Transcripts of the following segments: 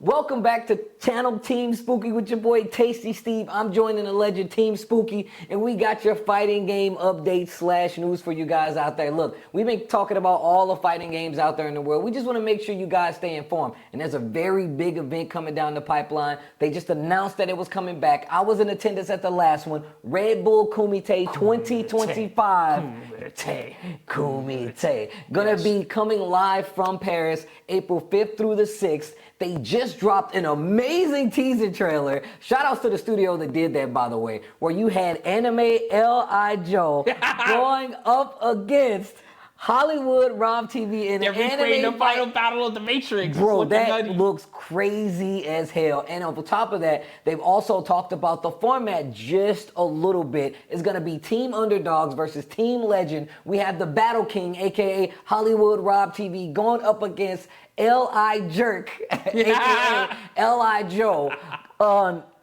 Welcome back to Channel Team Spooky with your boy Tasty Steve. I'm joining the legend Team Spooky, and we got your fighting game updates / news for you guys out there. Look, we've been talking about all the fighting games out there in the world. We just want to make sure you guys stay informed. And there's a very big event coming down the pipeline. They just announced that it was coming back. I was in attendance at the last one. Red Bull Kumite 2025. Kumite. Gonna be coming live from Paris, April 5th through the 6th. They just dropped an amazing teaser trailer. Shout outs to the studio that did that, by the way, where you had anime L.I. Joe going up against Hollywood Rob TV in an anime the final battle of the Matrix. Bro, that looks crazy as hell. And on top of that, they've also talked about the format just a little bit. It's going to be Team Underdogs versus Team Legend. We have the Battle King, a.k.a. Hollywood Rob TV, going up against L.I. Jerk, a.k.a. L.I. Joe.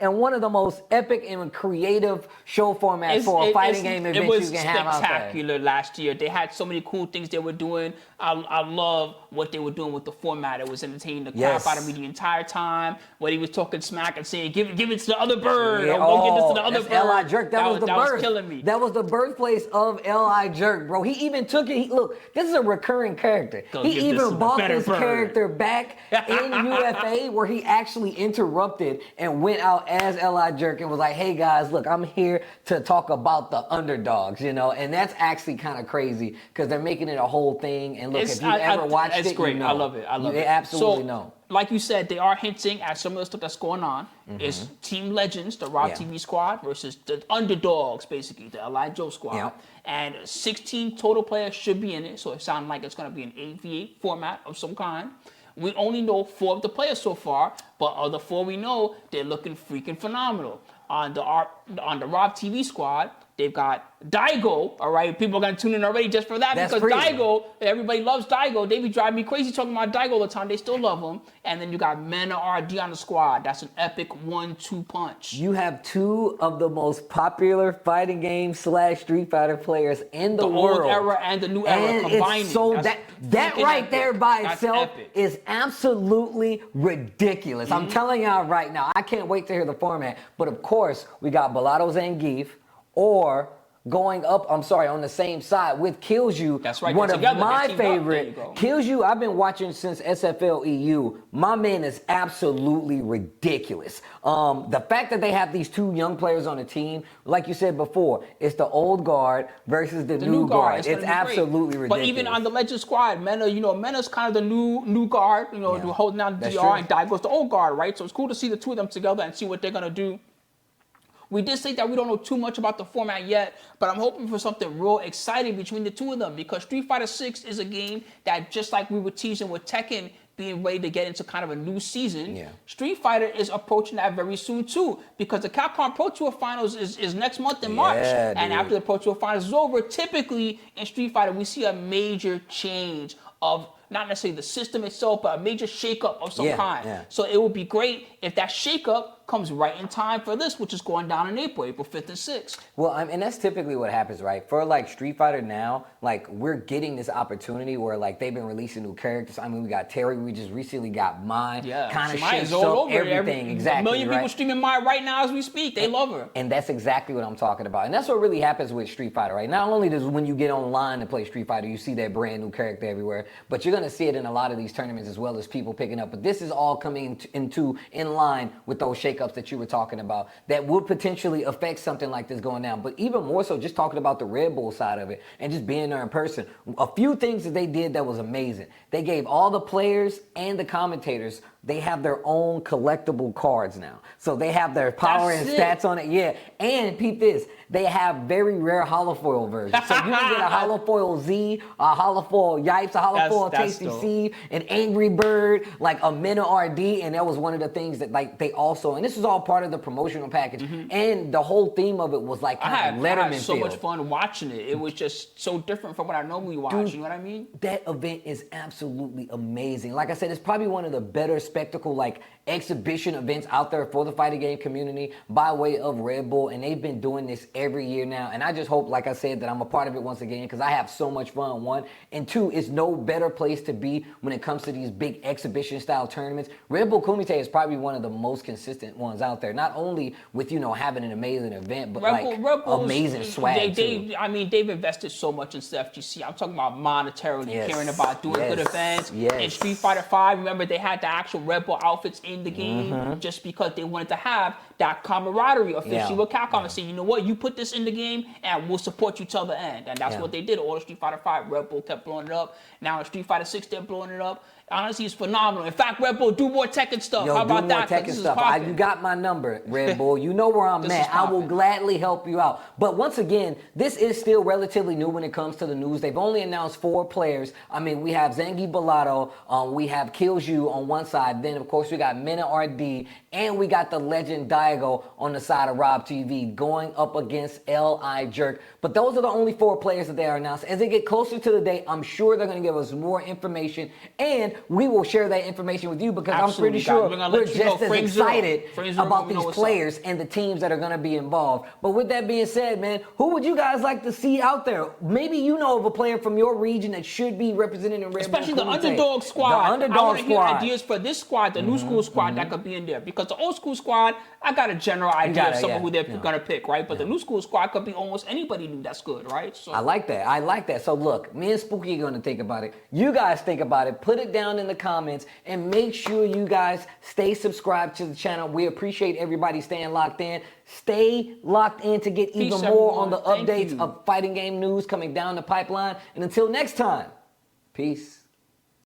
And one of the most epic and creative show formats for a fighting game event you can have out there. It was spectacular last year. They had so many cool things they were doing. I love what they were doing with the format. It was entertaining the crap out of me the entire time. When he was talking smack and saying, give it to the other bird. Yeah, go give this to the other bird. L.I. Jerk. That was the birth. That was killing me. That was the birthplace of L.I. Jerk, bro. He even took it. Look, this is a recurring character. He even brought this character back in UFA where he actually interrupted and went out as L.I. Jerk and was like, hey guys, look, I'm here to talk about the underdogs, you know, and that's actually kind of crazy because they're making it a whole thing. And look, if you've ever watched it, it's great. You know. I love it. They absolutely know. Like you said, they are hinting at some of the stuff that's going on. It's Team Legends, the Rob TV squad, versus the underdogs, basically, the L.I. Joe squad. And 16 total players should be in it, so it sounds like it's going to be an 8v8 format of some kind. We only know 4 of the players so far, but of the 4 we know, they're looking freaking phenomenal. On the Rob TV squad, they've got Daigo, all right? People are going to tune in already just for that. That's because crazy. Daigo, everybody loves Daigo. They be driving me crazy talking about Daigo all the time. They still love him. And then you got Mena RD on the squad. That's an epic 1-2 punch. You have 2 of the most popular fighting game / Street Fighter players in the world. The old era and the new era combined. So that right there by itself is absolutely ridiculous. I'm telling y'all right now, I can't wait to hear the format. But of course, we got Bolado Zangief or going up, on the same side with Kilzyou. That's right. One of my favorite. Kilzyou, I've been watching since SFL EU. My man is absolutely ridiculous. The fact that they have these 2 young players on the team, like you said before, it's the old guard versus the new guard. It's absolutely ridiculous. But even on the Legend squad, Mena, Mena's kind of the new guard, holding down the DR, and Daigo's the old guard, right? So it's cool to see the 2 of them together and see what they're going to do. We did say that we don't know too much about the format yet, but I'm hoping for something real exciting between the 2 of them because Street Fighter 6 is a game that, just like we were teasing with Tekken being ready to get into kind of a new season, Street Fighter is approaching that very soon too because the Capcom Pro Tour Finals is next month in March. And after the Pro Tour Finals is over, typically in Street Fighter, we see a major change of not necessarily the system itself, but a major shakeup of some kind. So it would be great if that shakeup comes right in time for this, which is going down in April 5th and 6th. Well, and that's typically what happens, right? For like Street Fighter now, like we're getting this opportunity where like they've been releasing new characters. I mean, we got Terry, we just recently got Mai, kind of shakes up everything. Exactly. A million people streaming Mai right now as we speak. They love her. And that's exactly what I'm talking about. And that's what really happens with Street Fighter, right? Not only does when you get online to play Street Fighter, you see that brand new character everywhere, but you're gonna see it in a lot of these tournaments as well as people picking up. But this is all coming in line with those shakeups that you were talking about that would potentially affect something like this going down. But even more so, just talking about the Red Bull side of it and just being there in person, a few things that they did that was amazing. They gave all the players and the commentators, they have their own collectible cards now. So they have their power and stats on it. Yeah. And peep this, they have very rare holofoil versions. So you can get a holofoil Z, a holofoil Yipes, a holofoil Tasty Steve, an Angry Bird, like a Mena RD. And that was one of the things that like they also, and this is all part of the promotional package. And the whole theme of it was like kind of Letterman I had so much fun watching it. It was just so different from what I normally watch. Dude, you know what I mean? That event is absolutely amazing. Like I said, it's probably one of the better spectacle, like exhibition events out there for the fighting game community by way of Red Bull, and they've been doing this every year now. And I just hope, like I said, that I'm a part of it once again, because I have so much fun, one. And two, it's no better place to be when it comes to these big exhibition style tournaments. Red Bull Kumite is probably one of the most consistent ones out there, not only with, you know, having an amazing event, but Red Bull's, amazing swag too. I mean, they've invested so much into FGC. I'm talking about monetarily, caring about doing good events. In Street Fighter V, remember, they had the actual Red Bull outfits in the game just because they wanted to have that camaraderie officially with Capcom and say, you know what, you put this in the game and we'll support you till the end. And that's what they did. All of Street Fighter V, Red Bull kept blowing it up. Now in Street Fighter 6, they're blowing it up. Honestly, it's phenomenal. In fact, Red Bull, do more Tekken stuff. Yo, how about that? Tekken stuff. You got my number, Red Bull. You know where I'm at. I will gladly help you out. But once again, this is still relatively new when it comes to the news. They've only announced 4 players. I mean, we have Zangief Bolado, we have Kilzyou on one side. Then, of course, we got Mena RD, and we got the legend Daigo on the side of Rob TV going up against L.I. Jerk. But those are the only 4 players that they are announced. As they get closer to the date, I'm sure they're going to give us more information, and we will share that information with you, because I'm pretty sure we're just as excited about these players and the teams that are going to be involved. But with that being said, man, who would you guys like to see out there? Maybe you know of a player from your region that should be represented in Red Bull, especially the underdog squad. The underdog I want to hear squad. ideas for this squad, the new school squad that could be in there. Because the old school squad, I got a general idea of someone who they're going to pick, right? But the new school squad could be almost anybody new that's good, right? So I like that. I like that. So look, me and Spooky are going to think about it. You guys think about it. Put it down in the comments, and make sure you guys stay subscribed to the channel. We appreciate everybody staying locked in. Stay locked in to get even more on the updates of fighting game news coming down the pipeline. And until next time, peace.